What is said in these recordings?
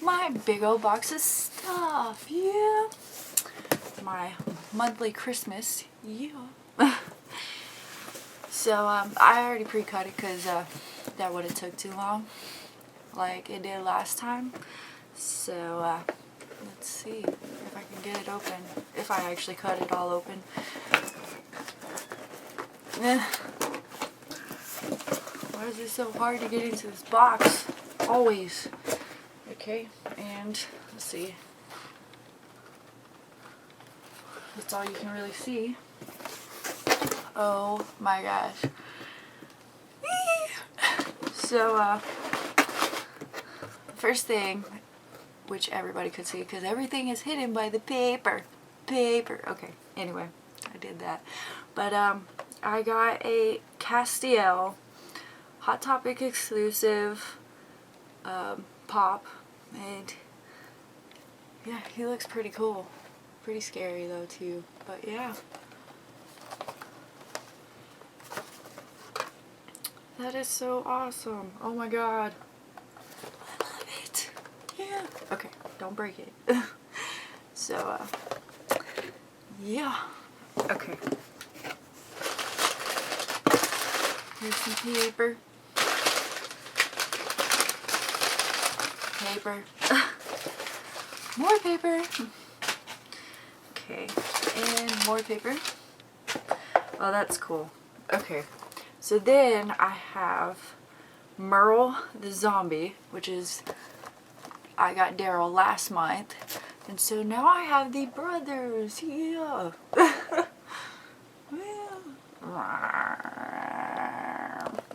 my big old box of stuff. Yeah. My monthly Christmas. Yeah. So, I already pre-cut it because that would have took too long, like it did last time. So, let's see if I can get it open, if I actually cut it all open. Why is it so hard to get into this box? Always. Okay, and let's see. That's all you can really see. Oh my gosh. So, first thing, which everybody could see because everything is hidden by the paper. Okay, anyway, I did that. But, I got a Castiel Hot Topic exclusive pop, and yeah, he looks pretty cool. Pretty scary though too, but yeah. That is so awesome. Oh my god. I love it. Yeah. Okay, don't break it. So, yeah. Okay. Here's some paper. More paper. Okay, and more paper. Oh, that's cool. Okay, so then I have Merle the zombie, which is, I got Daryl last month, and so now I have the brothers. Yeah.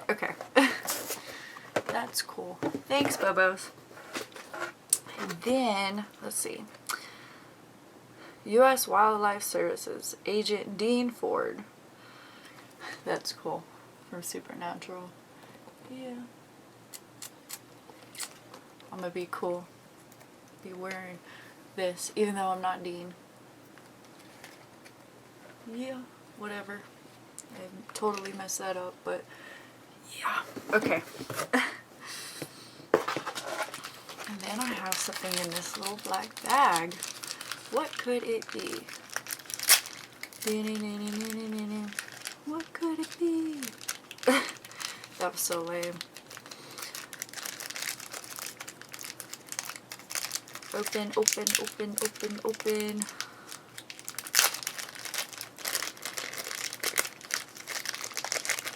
Okay. That's cool. Thanks, Bobos. And then, let's see. U.S. Wildlife Services Agent Dean Ford. That's cool. From Supernatural. Yeah. I'm gonna be cool. Be wearing this, even though I'm not Dean. Yeah, whatever. I totally messed that up, but yeah. Okay. And then I have something in this little black bag. What could it be? What could it be? That was so lame. Open, open, open, open, open.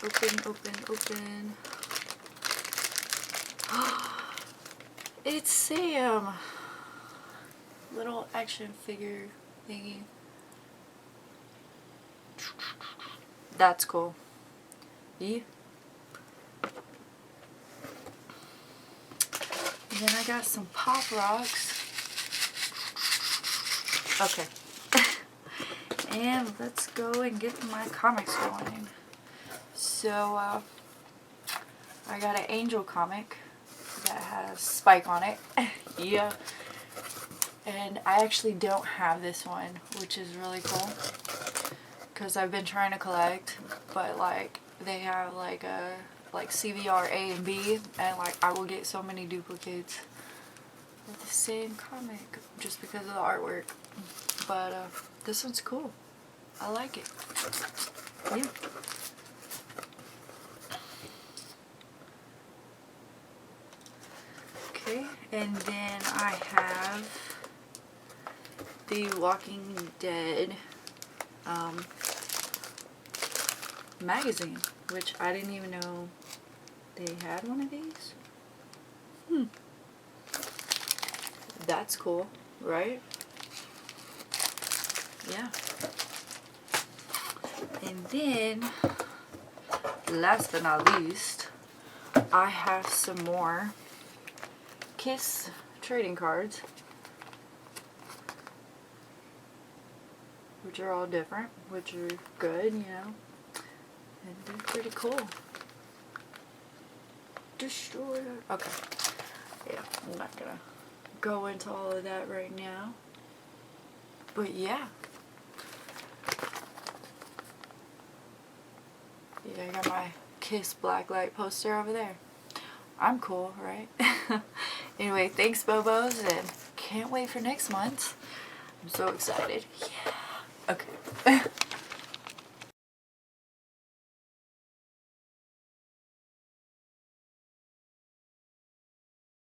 Open, open, open. It's Sam. Little action figure thingy. That's cool. Yeah. And then I got some Pop Rocks. Okay. And let's go and get my comics going. So, I got an Angel comic that has Spike on it. Yeah. And I actually don't have this one, which is really cool. Because I've been trying to collect, but like, they have like a, like CVR A and B, and like, I will get so many duplicates of the same comic just because of the artwork. But, this one's cool. I like it. Yeah. Okay, and then I have the Walking Dead magazine, which I didn't even know they had one of these. That's cool, right? Yeah. And then, last but not least, I have some more Kiss trading cards, which are all different, which are good, you know, and they're pretty cool. Destroyer. Okay. Yeah, I'm not gonna go into all of that right now. But yeah. Yeah, I got my Kiss Blacklight poster over there. I'm cool, right? Anyway, thanks Bobos, and can't wait for next month. I'm so excited. Yeah. Okay.